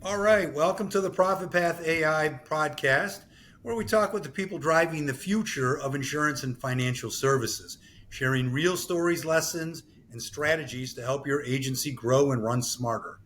All right, welcome to the Profit Path AI podcast, where we talk with the people driving the future of insurance and financial services, sharing real stories, lessons, and strategies to help your agency grow and run smarter.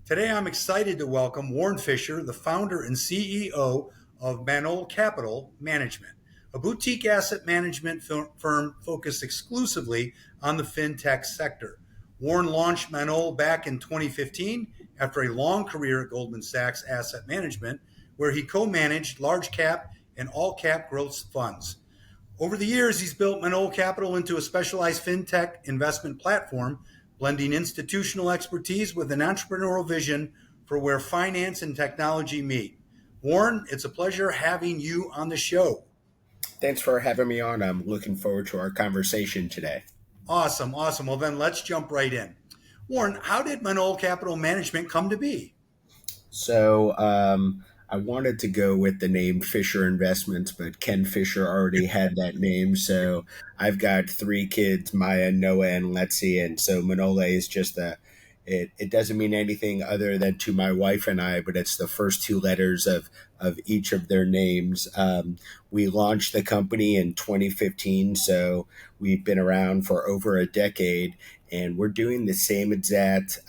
Today, I'm excited to welcome Warren Fisher, the founder and CEO of Manole Capital Management, a boutique asset management firm focused exclusively on the FinTech sector. Warren launched Manole back in 2015 after a long career at Goldman Sachs Asset Management, where he co managed large cap and all cap growth funds. Over the years, he's built Manole Capital into a specialized fintech investment platform, blending institutional expertise with an entrepreneurial vision for where finance and technology meet. Warren, it's a pleasure having you on the show. Thanks for having me on. I'm looking forward to our conversation today. Awesome, awesome. Well, then let's jump right in. Warren, how did Manole Capital Management come to be? I wanted to go with the name Fisher Investments, but Ken Fisher already had that name. So I've got three kids, Maya, Noah, and Lexi. And so Manole is just it doesn't mean anything other than to my wife and I, but it's the first two letters of each of their names. We launched the company in 2015. So we've been around for over a decade, and we're doing the same exact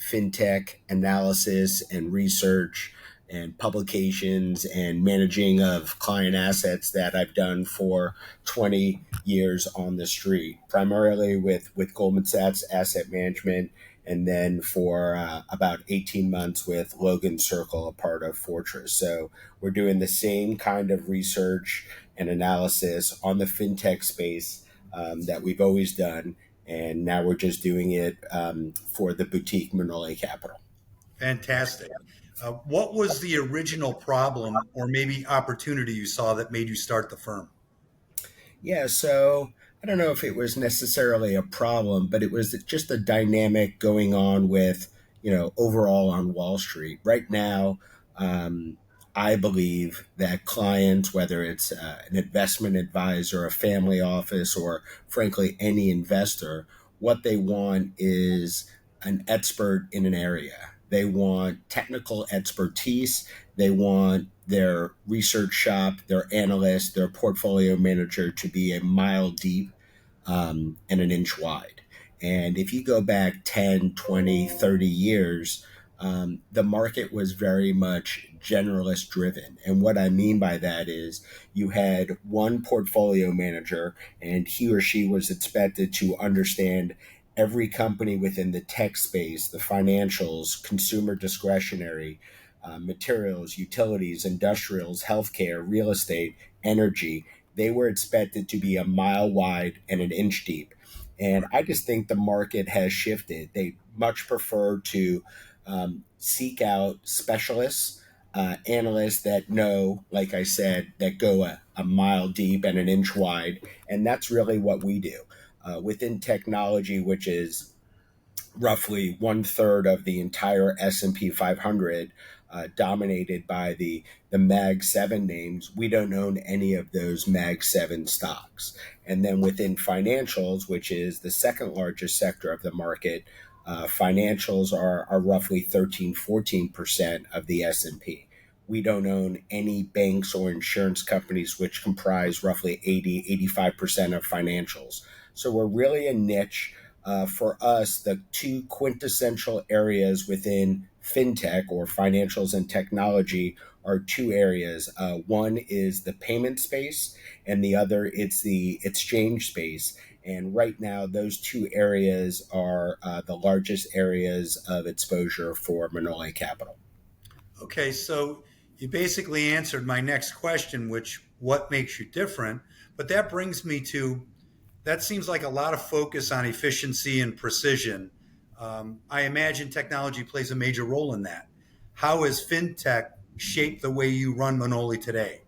fintech analysis and research and publications and managing of client assets that I've done for 20 years on the street, primarily with Goldman Sachs Asset Management, and then for about 18 months with Logan Circle, a part of Fortress. So we're doing the same kind of research and analysis on the fintech space that we've always done. And now we're just doing it for the boutique Manole Capital. Fantastic. What was the original problem or maybe opportunity you saw that made you start the firm? Yeah, so I don't know if it was necessarily a problem, but it was just a dynamic going on with, overall on Wall Street. Right now, I believe that clients, whether it's an investment advisor, a family office, or frankly, any investor, what they want is an expert in an area. They want technical expertise. They want their research shop, their analyst, their portfolio manager to be a mile deep and an inch wide. And if you go back 10, 20, 30 years, the market was very much generalist driven. And what I mean by that is you had one portfolio manager, and he or she was expected to understand every company within the tech space, the financials, consumer discretionary, materials, utilities, industrials, healthcare, real estate, energy. They were expected to be a mile wide and an inch deep. And I just think the market has shifted. They much prefer to seek out specialists, analysts that know, like I said, that go a mile deep and an inch wide. And that's really what we do. Within technology, which is roughly one third of the entire S&P 500, dominated by the Mag 7 names. We don't own any of those Mag 7 stocks. And then within financials, which is the second largest sector of the market, financials are roughly 13-14% of the S&P. We don't own any banks or insurance companies, which comprise roughly 80-85% of financials. So we're really a niche. For us, the two quintessential areas within fintech or financials and technology are two areas. One is the payment space, and the other it's the exchange space. And right now, those two areas are the largest areas of exposure for Manole Capital. Okay, so you basically answered my next question, which what makes you different? But that brings me to that seems like a lot of focus on efficiency and precision. I imagine technology plays a major role in that. How has fintech shaped the way you run Manoli today?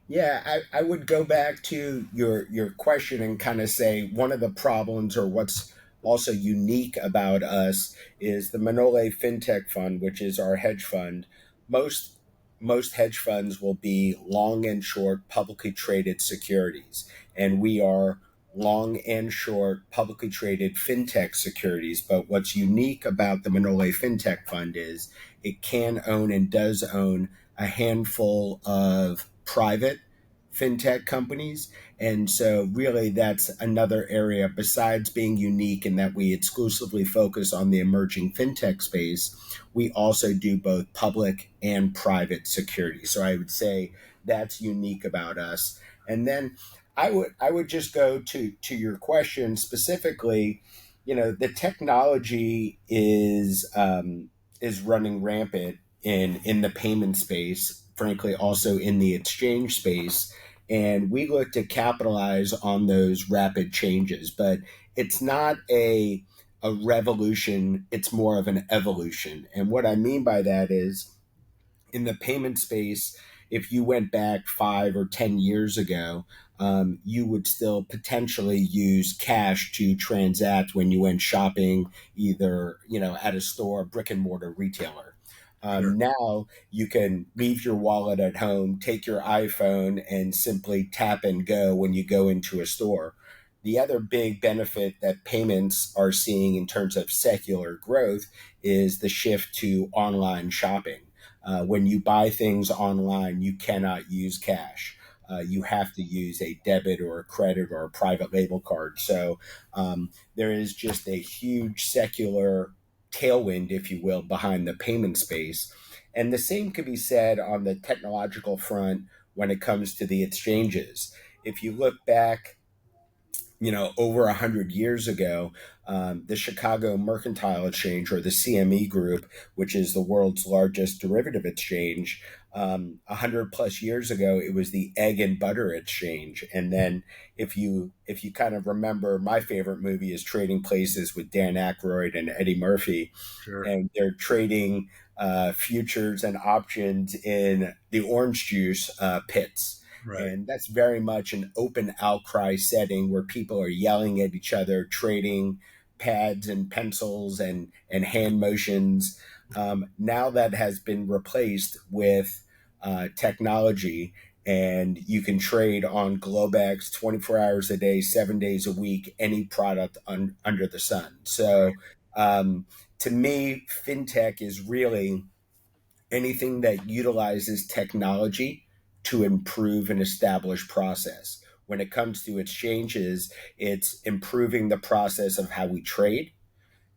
Yeah, I would go back to your question and kind of say one of the problems or what's also unique about us is the Manole FinTech Fund, which is our hedge fund. Most most hedge funds will be long and short publicly traded securities, and we are long and short publicly traded fintech securities. But what's unique about the Manole FinTech Fund is it can own and does own a handful of private fintech companies. And so, really, that's another area besides being unique in that we exclusively focus on the emerging fintech space. We also do both public and private securities. So, I would say that's unique about us. And then I would just go to your question specifically. The technology is running rampant in the payment space, frankly, also in the exchange space, and we look to capitalize on those rapid changes. But it's not a revolution; it's more of an evolution. And what I mean by that is in the payment space, if you went back 5 or 10 years ago, you would still potentially use cash to transact when you went shopping, either at a store, brick and mortar retailer. Sure. Now you can leave your wallet at home, take your iPhone, and simply tap and go when you go into a store. The other big benefit that payments are seeing in terms of secular growth is the shift to online shopping. When you buy things online, you cannot use cash. You have to use a debit or a credit or a private label card. So there is just a huge secular tailwind, if you will, behind the payment space. And the same could be said on the technological front when it comes to the exchanges. If you look back over 100 years ago, the Chicago Mercantile Exchange, or the CME Group, which is the world's largest derivative exchange, 100 plus years ago, it was the Egg and Butter Exchange. And then, if you kind of remember, my favorite movie is Trading Places with Dan Aykroyd and Eddie Murphy, Sure. and they're trading futures and options in the orange juice pits. Right. And that's very much an open outcry setting where people are yelling at each other, trading pads and pencils and hand motions. Now that has been replaced with technology, and you can trade on Globex 24 hours a day, 7 days a week, any product under the sun. So um, to me, fintech is really anything that utilizes technology to improve an established process. When it comes to exchanges, it's improving the process of how we trade.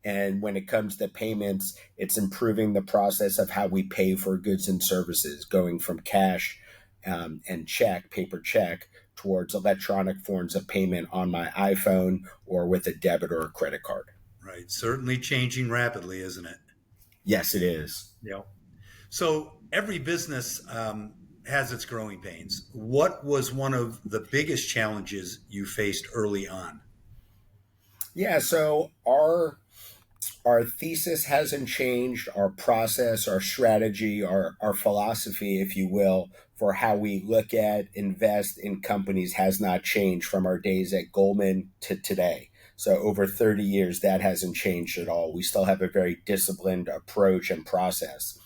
And when it comes to payments, it's improving the process of how we pay for goods and services, going from cash and check, paper check, towards electronic forms of payment on my iPhone or with a debit or a credit card. Right. Certainly changing rapidly, isn't it? Yes, it is. Yeah. So every business has its growing pains. What was one of the biggest challenges you faced early on? Yeah, so our thesis hasn't changed, our process, our strategy, our philosophy, if you will, for how we look at, invest in companies has not changed from our days at Goldman to today. So over 30 years, that hasn't changed at all. We still have a very disciplined approach and process.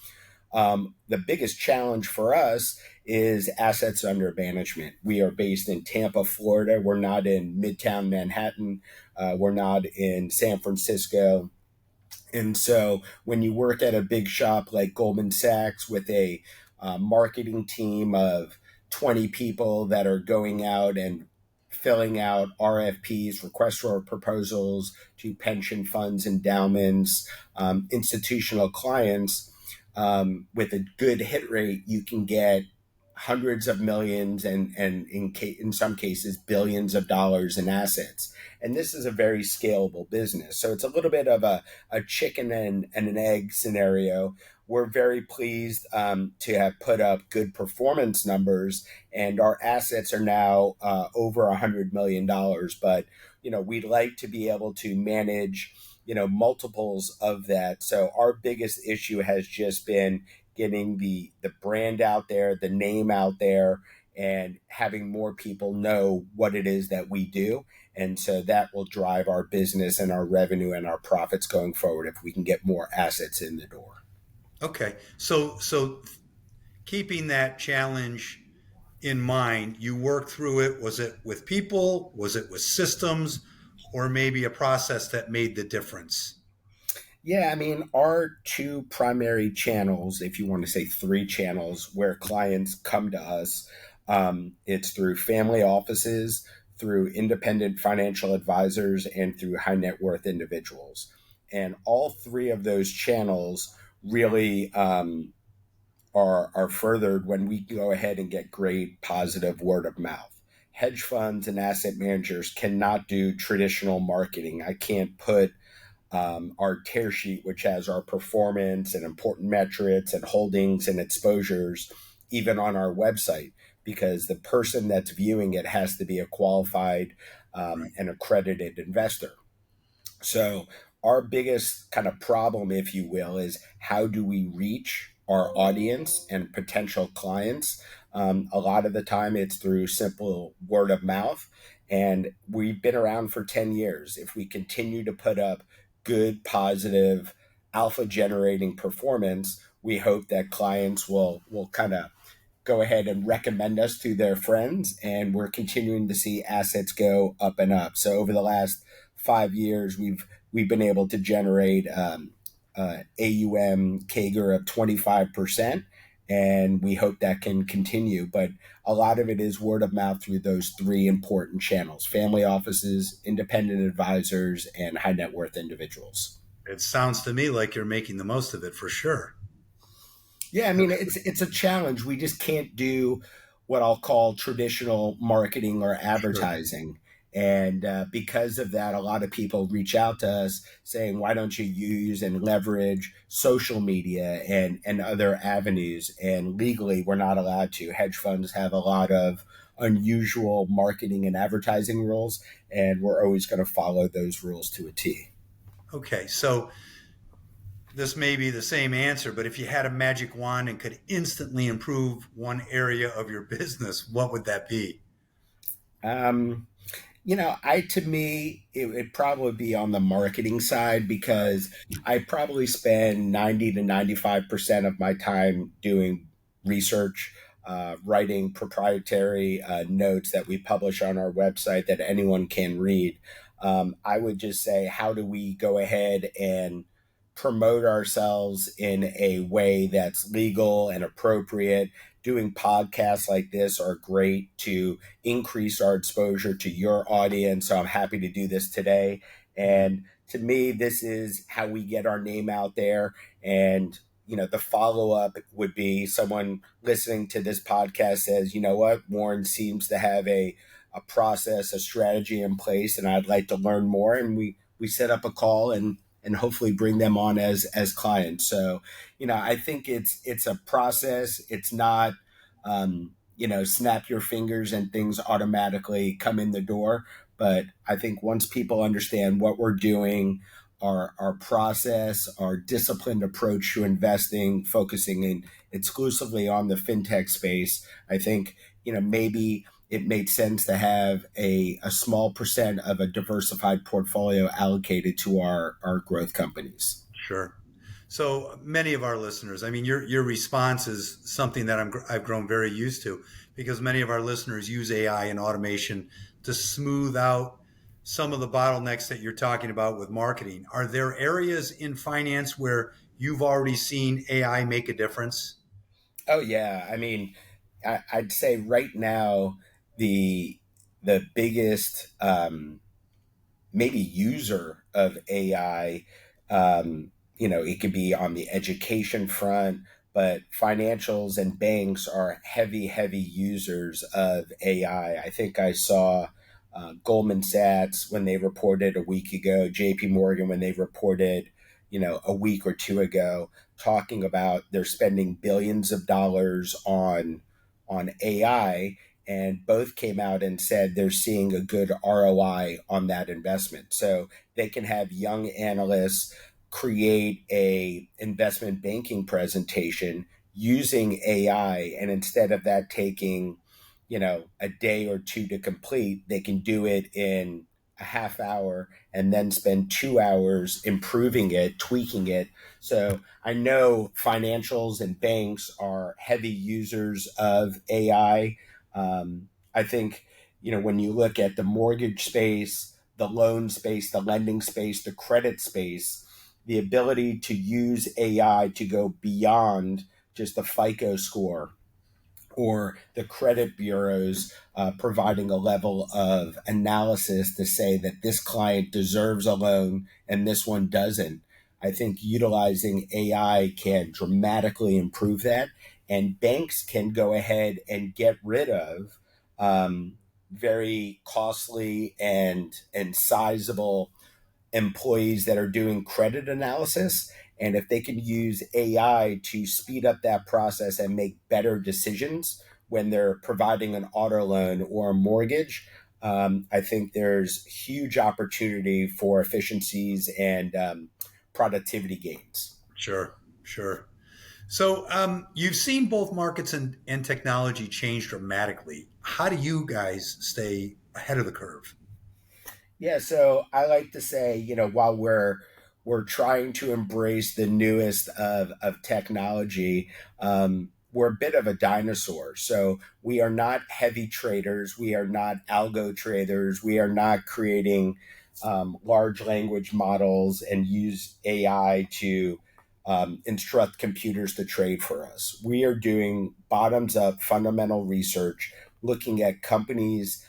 The biggest challenge for us is assets under management. We are based in Tampa, Florida. We're not in Midtown Manhattan. We're not in San Francisco. And so when you work at a big shop like Goldman Sachs with a marketing team of 20 people that are going out and filling out RFPs, requests for proposals, to pension funds, endowments, institutional clients, with a good hit rate, you can get hundreds of millions and in some cases billions of dollars in assets. And this is a very scalable business. So it's a little bit of a chicken and an egg scenario. We're very pleased to have put up good performance numbers, and our assets are now over $100 million. But we'd like to be able to manage multiples of that. So our biggest issue has just been getting the brand out there, the name out there, and having more people know what it is that we do. And so that will drive our business and our revenue and our profits going forward if we can get more assets in the door. Okay. So keeping that challenge in mind, you worked through it. Was it with people? Was it with systems? Or maybe a process that made the difference? Yeah, I mean, our two primary channels, if you want to say three channels, where clients come to us, it's through family offices, through independent financial advisors, and through high net worth individuals. And all three of those channels really are furthered when we go ahead and get great positive word of mouth. Hedge funds and asset managers cannot do traditional marketing. I can't put our tear sheet, which has our performance and important metrics and holdings and exposures, even on our website, because the person that's viewing it has to be a qualified Right. and accredited investor. So, our biggest kind of problem, if you will, is how do we reach our audience and potential clients? A lot of the time, it's through simple word of mouth. And we've been around for 10 years. If we continue to put up good, positive, alpha generating performance, we hope that clients will kind of go ahead and recommend us to their friends, and we're continuing to see assets go up and up. So over the last 5 years, we've been able to generate AUM CAGR of 25%, and we hope that can continue. But a lot of it is word of mouth through those three important channels: family offices, independent advisors, and high net worth individuals. It sounds to me like you're making the most of it for sure. Yeah, I mean it's a challenge. We just can't do what I'll call traditional marketing or Sure. advertising. And because of that, a lot of people reach out to us saying, "Why don't you use and leverage social media and other avenues?" And legally, we're not allowed to. Hedge funds have a lot of unusual marketing and advertising rules, and we're always going to follow those rules to a T. Okay. So this may be the same answer, but if you had a magic wand and could instantly improve one area of your business, what would that be? Um, I to me, it would probably be on the marketing side because I probably spend 90 to 95% of my time doing research, writing proprietary notes that we publish on our website that anyone can read. I would just say, how do we go ahead and promote ourselves in a way that's legal and appropriate? Doing podcasts like this are great to increase our exposure to your audience. So I'm happy to do this today. Mhm. And to me, this is how we get our name out there. And, the follow up would be someone listening to this podcast says, you know what, Warren seems to have a process, a strategy in place, and I'd like to learn more. And we set up a call and hopefully bring them on as clients. So, I think it's a process. It's not snap your fingers and things automatically come in the door. But I think once people understand what we're doing, our process, our disciplined approach to investing, focusing in exclusively on the fintech space, I think, maybe it makes sense to have a small percent of a diversified portfolio allocated to our growth companies. Sure. So many of our listeners, I mean, your response is something that I've grown very used to because many of our listeners use AI and automation to smooth out some of the bottlenecks that you're talking about with marketing. Are there areas in finance where you've already seen AI make a difference? Oh yeah, I mean, I'd say right now the the biggest maybe user of AI. It could be on the education front, but financials and banks are heavy, heavy users of AI. I think I saw Goldman Sachs when they reported a week ago, JP Morgan when they reported, a week or two ago, talking about they're spending billions of dollars on AI, and both came out and said they're seeing a good ROI on that investment. So they can have young analysts create a investment banking presentation using AI, and instead of that taking, a day or two to complete, they can do it in a half hour and then spend 2 hours improving it, tweaking it. So I know financials and banks are heavy users of AI. I think, when you look at the mortgage space, the loan space, the lending space, the credit space, the ability to use AI to go beyond just the FICO score or the credit bureaus providing a level of analysis to say that this client deserves a loan and this one doesn't. I think utilizing AI can dramatically improve that, and banks can go ahead and get rid of very costly and sizable employees that are doing credit analysis. And if they can use AI to speed up that process and make better decisions when they're providing an auto loan or a mortgage, I think there's huge opportunity for efficiencies and productivity gains. Sure, sure. So you've seen both markets and technology change dramatically. How do you guys stay ahead of the curve? Yeah, so I like to say, while we're trying to embrace the newest of technology, we're a bit of a dinosaur. So we are not heavy traders. We are not algo traders. We are not creating large language models and use AI to instruct computers to trade for us. We are doing bottoms up fundamental research, looking at companies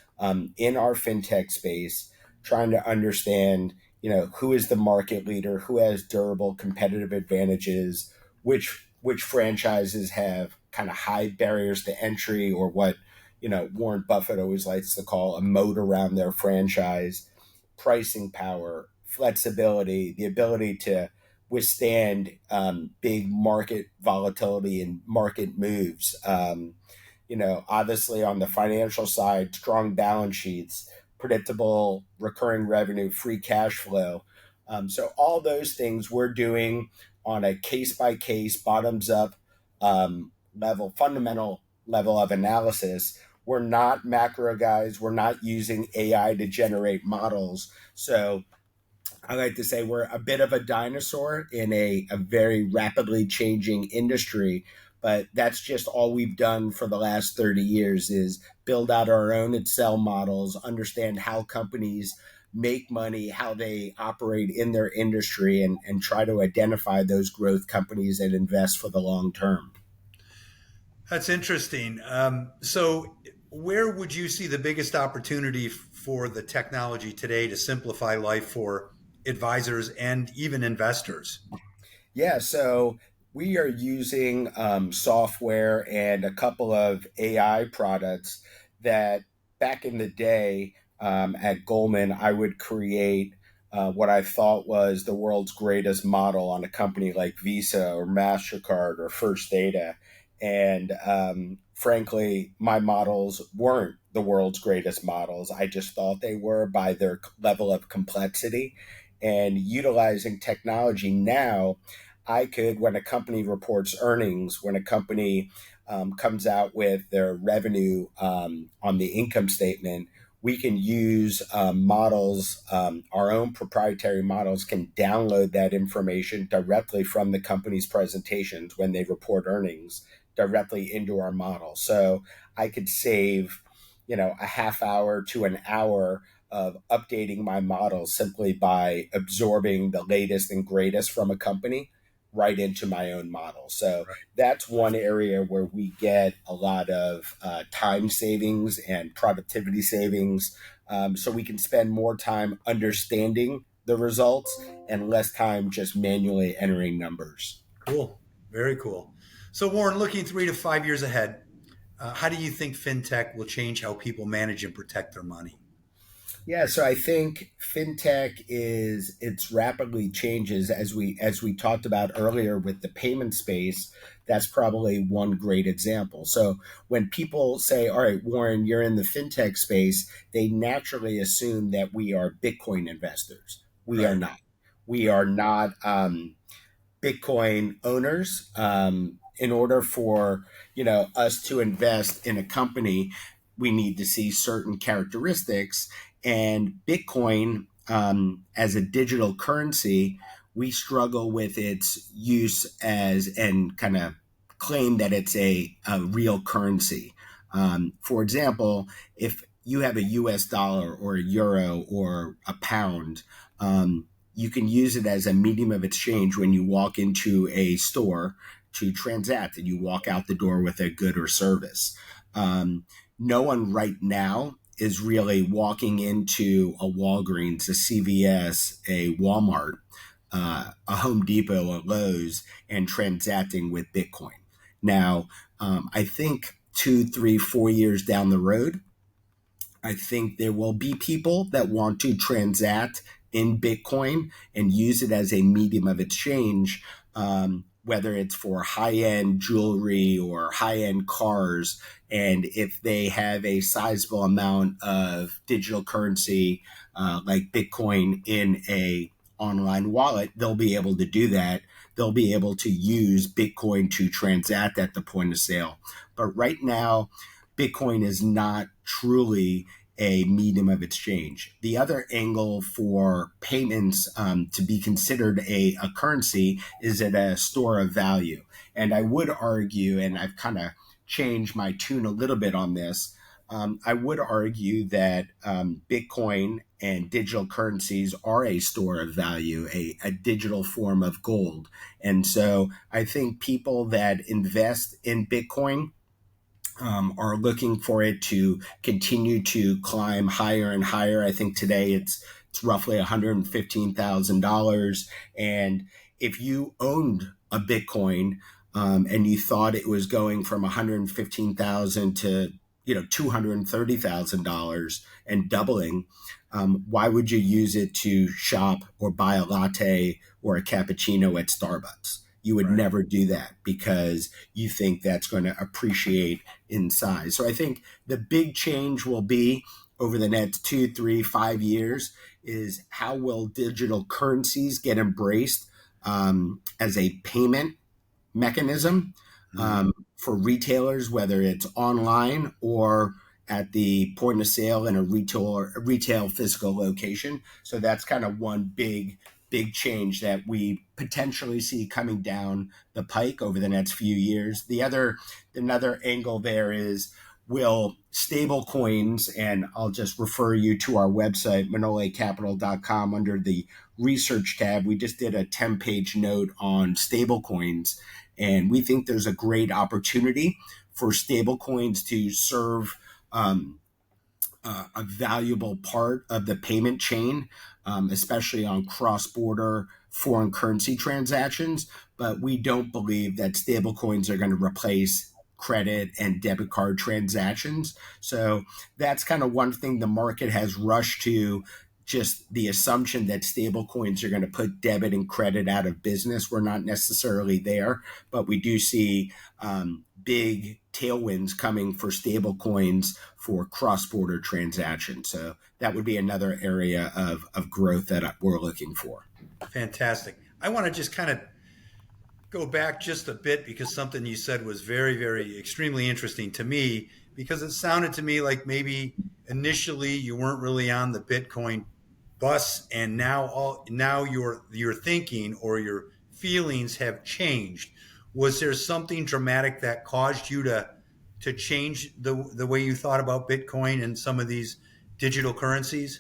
in our fintech space, trying to understand, who is the market leader, who has durable competitive advantages, which franchises have kind of high barriers to entry, or what Warren Buffett always likes to call a moat around their franchise, pricing power, flexibility, the ability to withstand big market volatility and market moves. Obviously on the financial side, strong balance sheets, predictable recurring revenue, free cash flow. So all those things we're doing on a case by case, bottoms up level, fundamental level of analysis. We're not macro guys. We're not using AI to generate models. So I like to say we're a bit of a dinosaur in a very rapidly changing industry, but that's just all we've done for the last 30 years is build out our own Excel models, understand how companies make money, how they operate in their industry, and try to identify those growth companies and invest for the long term. That's interesting. So, where would you see the biggest opportunity for the technology today to simplify life for advisors and even investors? Yeah, so we are using software and a couple of AI products that back in the day at Goldman, I would create what I thought was the world's greatest model on a company like Visa or MasterCard or First Data. And frankly, my models weren't the world's greatest models. I just thought they were by their level of complexity. And utilizing technology now, I could, when a company reports earnings, when a company comes out with their revenue on the income statement, we can use models, our own proprietary models can download that information directly from the company's presentations when they report earnings directly into our model. So I could save, a half hour to an hour of updating my model simply by absorbing the latest and greatest from a company right into my own model. So Right. that's one area where we get a lot of time savings and productivity savings. So we can spend more time understanding the results and less time just manually entering numbers. Cool. Very cool. So, Warren, looking 3 to 5 years ahead, how do you think fintech will change how people manage and protect their money? Yeah, so I think fintech is it's rapidly changes as we talked about earlier with the payment space. That's probably one great example. So when people say, "All right, Warren, you're in the fintech space," they naturally assume that we are Bitcoin investors. We are Right. not. We are not. Bitcoin owners. In order for us to invest in a company, we need to see certain characteristics. And Bitcoin, as a digital currency, we struggle with its use as and kind of claim that it's a real currency. For example, if you have a US dollar or a euro or a pound, you can use it as a medium of exchange when you walk into a store to transact and you walk out the door with a good or service. No one right now is really walking into a Walgreens, a CVS, a Walmart, a Home Depot, a Lowe's, and transacting with Bitcoin. Now, I think 2, 3, 4 years down the road, I think there will be people that want to transact in Bitcoin and use it as a medium of exchange, whether it's for high end jewelry or high end cars. And if they have a sizable amount of digital currency like Bitcoin in a online wallet, they'll be able to do that. They'll be able to use Bitcoin to transact at the point of sale. But right now, Bitcoin is not truly a medium of exchange. The other angle for payments to be considered a currency is at a store of value. And I would argue, and I've kind of changed my tune a little bit on this, I would argue that Bitcoin and digital currencies are a store of value, a digital form of gold. And so I think people that invest in Bitcoin are looking for it to continue to climb higher and higher. I think today it's roughly $115,000. And if you owned a Bitcoin and you thought it was going from 115,000 to $230,000 and doubling, why would you use it to shop or buy a latte or a cappuccino at Starbucks? You would never do that because you think that's going to appreciate in size. So I think the big change will be over the next 2, 3, 5 years is how will digital currencies get embraced as a payment mechanism for retailers, whether it's online or at the point of sale in a retail physical location. So that's kind of one big change that we potentially see coming down the pike over the next few years. Another angle there is, will stable coins, and I'll just refer you to our website, manolecapital.com, under the research tab. We just did a 10-page note on stable coins, and we think there's a great opportunity for stable coins to serve a valuable part of the payment chain, especially on cross-border foreign currency transactions. But we don't believe that stablecoins are going to replace credit and debit card transactions. So that's kind of one thing the market has rushed to, just the assumption that stablecoins are going to put debit and credit out of business. We're not necessarily there, but we do see big tailwinds coming for stablecoins for cross-border transactions. So that would be another area of growth that we're looking for. Fantastic. I want to just kind of go back just a bit because something you said was very, very extremely interesting to me, because it sounded to me like maybe initially you weren't really on the Bitcoin bus, and now your thinking or your feelings have changed. Was there something dramatic that caused you to change the way you thought about Bitcoin and some of these digital currencies?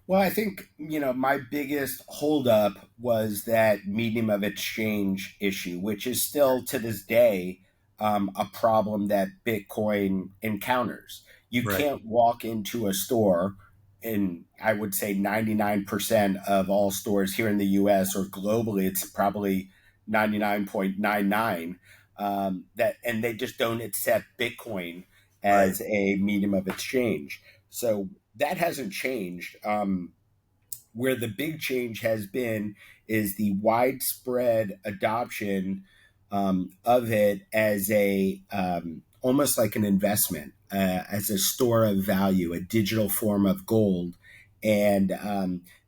Well, I think, my biggest holdup was that medium of exchange issue, which is still to this day a problem that Bitcoin encounters. You Right. can't walk into a store, and I would say 99% of all stores here in the US or globally, it's probably 99.99, and they just don't accept Bitcoin Right. as a medium of exchange. So that hasn't changed. Where the big change has been is the widespread adoption of it as a almost like an investment, as a store of value, a digital form of gold, and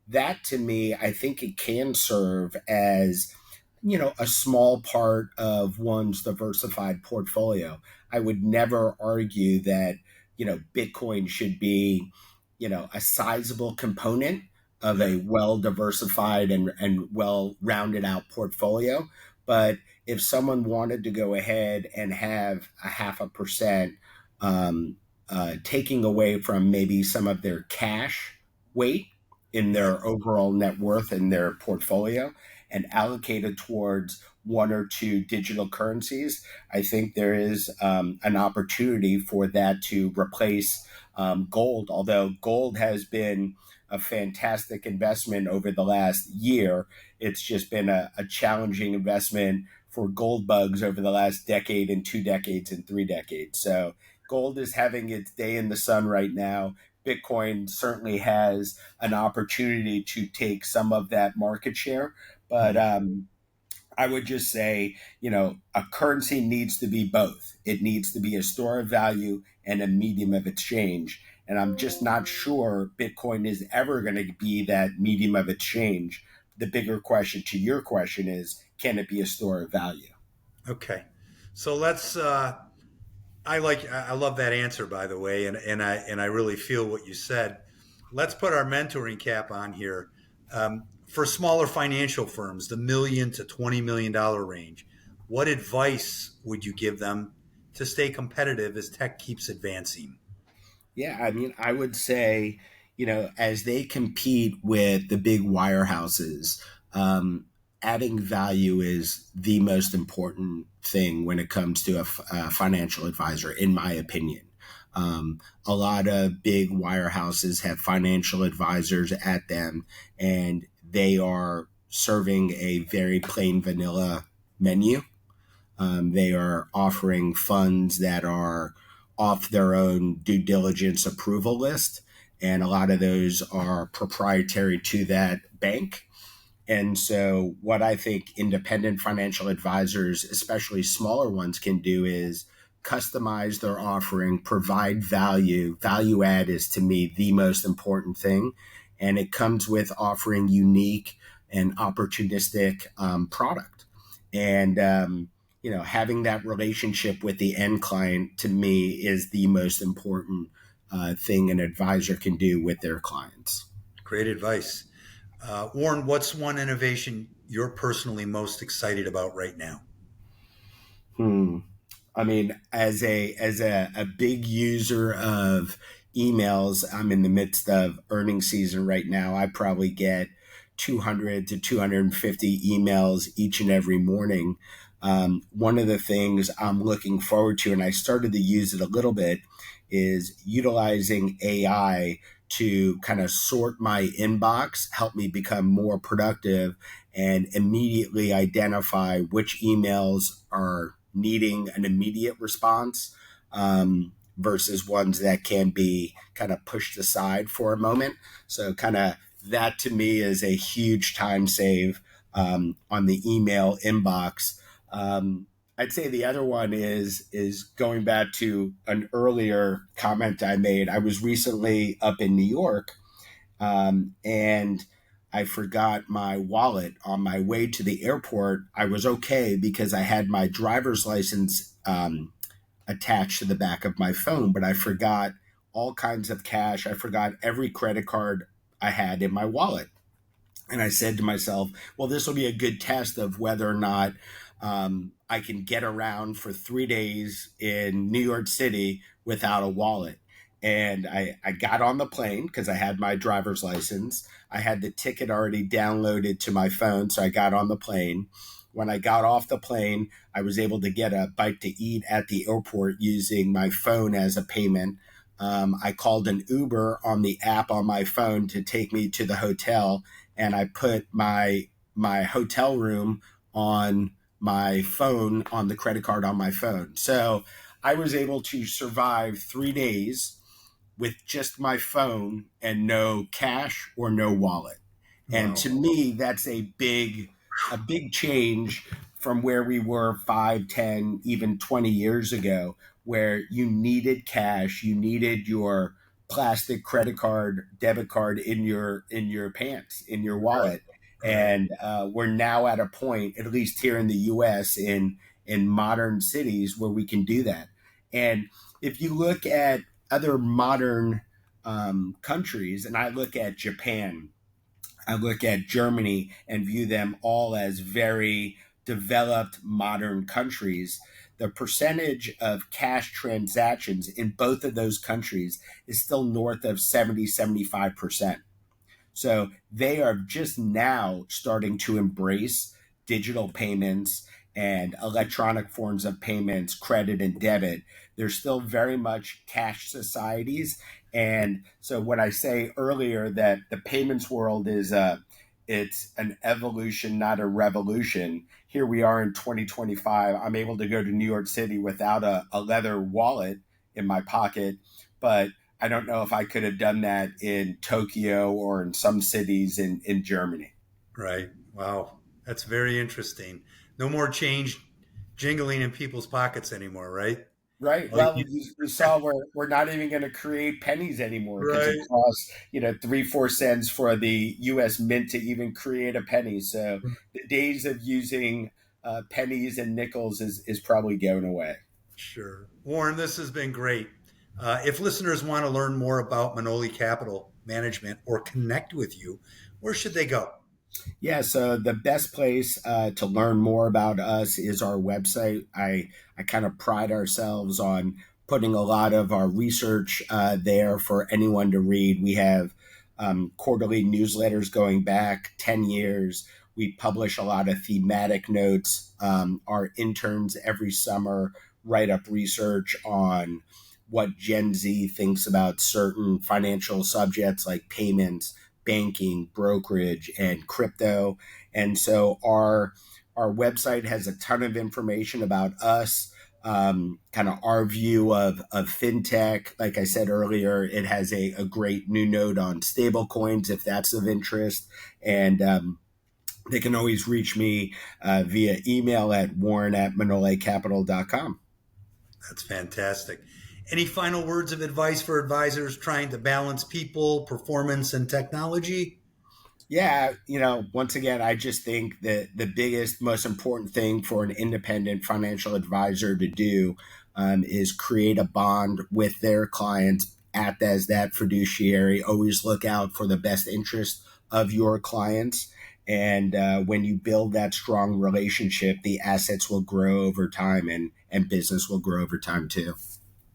that to me, I think it can serve as a small part of one's diversified portfolio. I would never argue that Bitcoin should be a sizable component of Yeah. a well diversified and well rounded out portfolio. But if someone wanted to go ahead and have a 0.5% um, taking away from maybe some of their cash weight in Right. their overall net worth in their portfolio and allocate it towards one or two digital currencies. I think there is an opportunity for that to replace gold, although gold has been a fantastic investment over the last year. It's just been a challenging investment for gold bugs over the last decade and 2 decades and 3 decades. So gold is having its day in the sun right now. Bitcoin certainly has an opportunity to take some of that market share. But Mhm. I would just say, a currency needs to be both. It needs to be a store of value and a medium of exchange. And I'm just not sure Bitcoin is ever going to be that medium of exchange. The bigger question to your question is, can it be a store of value? Okay. So let's I love that answer, by the way, and I really feel what you said. Let's put our mentoring cap on here. For smaller financial firms, the million to $20 million range, what advice would you give them to stay competitive as tech keeps advancing? Yeah, I mean, I would say, as they compete with the big wirehouses, adding value is the most important thing when it comes to a financial advisor, in my opinion. A lot of big wirehouses have financial advisors at them, and they are serving a very plain vanilla menu. They are offering funds that are off their own due diligence approval list. And a lot of those are proprietary to that bank. And so, what I think independent financial advisors, especially smaller ones, can do is customize their offering, provide value. Value add is to me the most important thing. And it comes with offering unique and opportunistic product. And, having that relationship with the end client to me is the most important thing an advisor can do with their clients. Great advice. Warren, what's one innovation you're personally most excited about right now? Hmm. I mean, as a big user of emails, I'm in the midst of earnings season right now. I probably get 200 to 250 emails each and every morning. One of the things I'm looking forward to, and I started to use it a little bit, is utilizing AI to kind of sort my inbox, help me become more productive, and immediately identify which emails are needing an immediate response versus ones that can be kind of pushed aside for a moment. So, kind of that to me is a huge time save on the email inbox. I'd say the other one is going back to an earlier comment I made. I was recently up in New York, and I forgot my wallet on my way to the airport. I was okay because I had my driver's license attached to the back of my phone, but I forgot all kinds of cash. I forgot every credit card I had in my wallet. And I said to myself, well, this will be a good test of whether or not I can get around for 3 days in New York City without a wallet. And I got on the plane because I had my driver's license. I had the ticket already downloaded to my phone. So I got on the plane. When I got off the plane, I was able to get a bite to eat at the airport using my phone as a payment. I called an Uber on the app on my phone to take me to the hotel, and I put my hotel room on my phone on the credit card on my phone. So I was able to survive 3 days with just my phone and no cash or no wallet. And Wow. to me, that's a big change from where we were 5, 10, even 20 years ago, where you needed cash, you needed your plastic credit card, debit card in your pants, in your Right. wallet. Right. And we're now at a point, at least here in the U.S., in modern cities, where we can do that. And if you look at other modern countries, and I look at Japan, I look at Germany and view them all as very developed modern countries. the percentage of cash transactions in both of those countries is still north of 70-75%. So they are just now starting to embrace digital payments and electronic forms of payments, credit and debit. They're still very much cash societies. And so when I say earlier that the payments world is it's an evolution, not a revolution. Here we are in 2025. I'm able to go to New York City without a leather wallet in my pocket, but I don't know if I could have done that in Tokyo or in some cities in Germany. Right. Wow. That's very interesting. No more change jingling in people's pockets anymore, right? Right. All you Well, need- you saw we're not even going to create pennies anymore because it Right. costs 3-4 cents for the U.S. Mint to even create a penny. So the days of using pennies and nickels is probably going away. Sure. Warren, this has been great. If listeners want to learn more about Manole Capital Management or connect with you, where should they go? Yeah, so the best place to learn more about us is our website. I kind of pride ourselves on putting a lot of our research there for anyone to read. We have quarterly newsletters going back 10 years. We publish a lot of thematic notes. Our interns every summer write up research on what Gen Z thinks about certain financial subjects like payments, banking, brokerage, and crypto. And so our website has a ton of information about us, kind of our view of fintech. Like I said earlier, it has a great new note on stable coins if that's of interest. And they can always reach me via email at warren@manolecapital.com. That's fantastic. Any final words of advice for advisors trying to balance people, performance, and technology? Yeah, once again, I just think that the biggest, most important thing for an independent financial advisor to do is create a bond with their clients, act as that fiduciary, always look out for the best interest of your clients. And when you build that strong relationship, the assets will grow over time and business will grow over time too.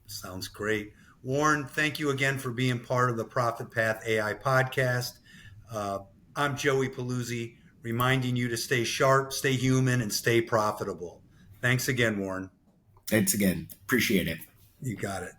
Sounds great. Warren, thank you again for being part of the Profit Path AI podcast. Uh, I'm Joey Paluzzi, reminding you to stay sharp, stay human, and stay profitable. Thanks again, Warren. Thanks again. Appreciate it. You got it.